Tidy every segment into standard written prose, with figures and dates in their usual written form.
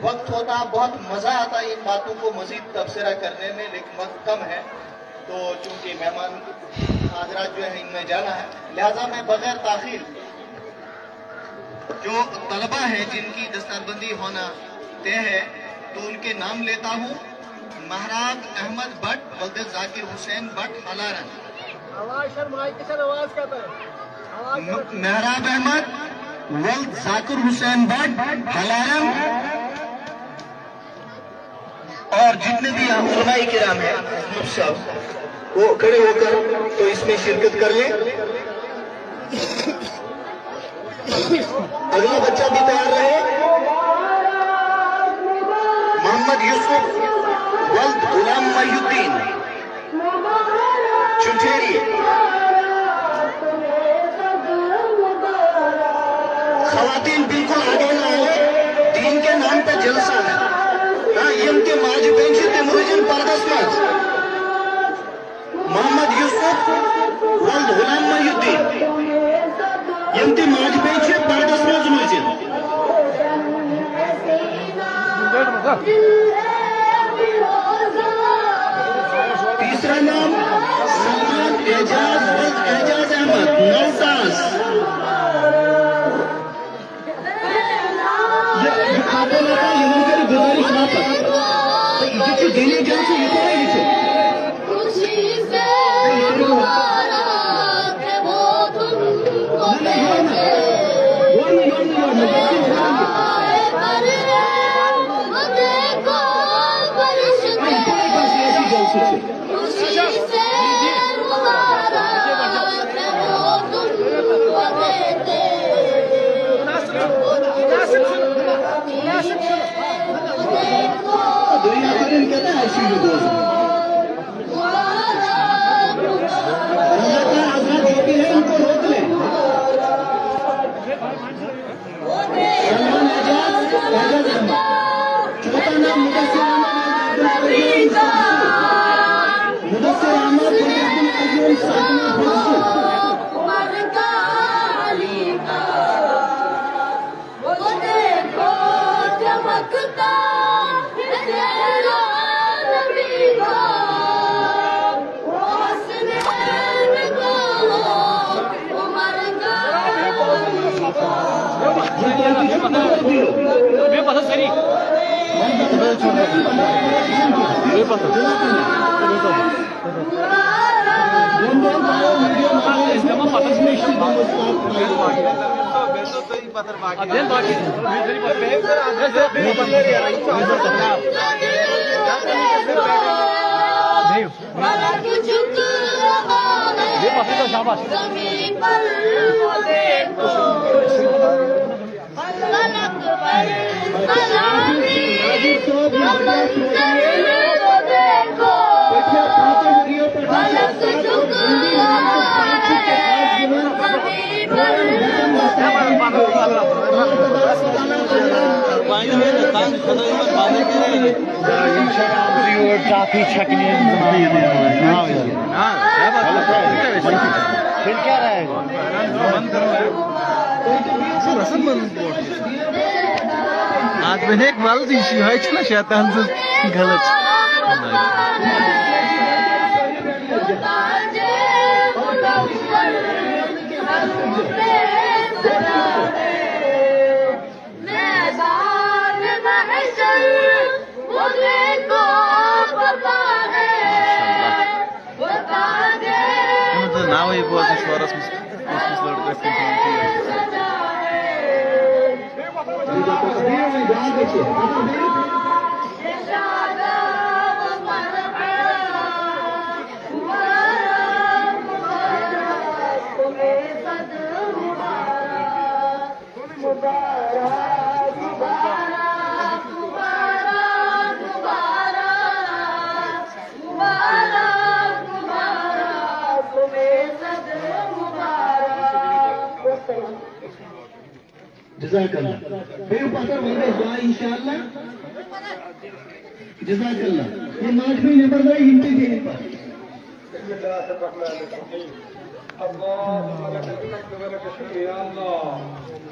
वक्त होता, बहुत मजा आता इन बातों को मजीद तबसरा करने में, लेकिन वक्त कम है। तो चूंकि मेहमान हाजरात जो है इनमें जाना है, लिहाजा मैं बगैर ताखीर जो तलबा है जिनकी दस्तरबंदी होना तय है, तो उनके नाम लेता हूँ। महराब अहमद भट्ट, वल्द जाकिर हुसैन भट्ट, हलारन। महराब अहमद, वल्द जाकिर हुसैन भट्ट, हलारन। और जितने भी उलमाए किराम है सब, वो खड़े होकर तो इसमें शिरकत कर लें। अगला बच्चा भी तैयार रहे। मोहम्मद यूसुफ वल्द गुलाम महीउद्दीन, चुंचेरी। खवातीन बिल्कुल आगे ना आए, दीन के नाम पे जलसा है। यम के माज बेंच मुरुजन पर्दस मज मोहम्मद यूसुफ वल्द गुलाम महीउद्दीन, यम के माज बेंच पर्दस मज मुरुजन। तीसरा नाम सलमान एजाज वल्द एजाज अहमद, नौताज। गुजारिश वापस देने जान से ये काफी छकने फिर क्या रहेगा आज मैंने एक बाल दी है शैतान से गलत now he was as far as जज़ाकल्लाह। फिर पकड़ वही दुआ इंशाअल्लाह। जज़ाकल्लाह। ये माजमी नंबर दे हिंदी देने पर। अल्लाहुम्मा लक अलहम्दु व लक शुक्र या अल्लाह।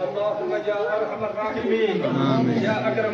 अल्लाहुम्मा या अरहमर राहिमीन। आमीन। या अकरम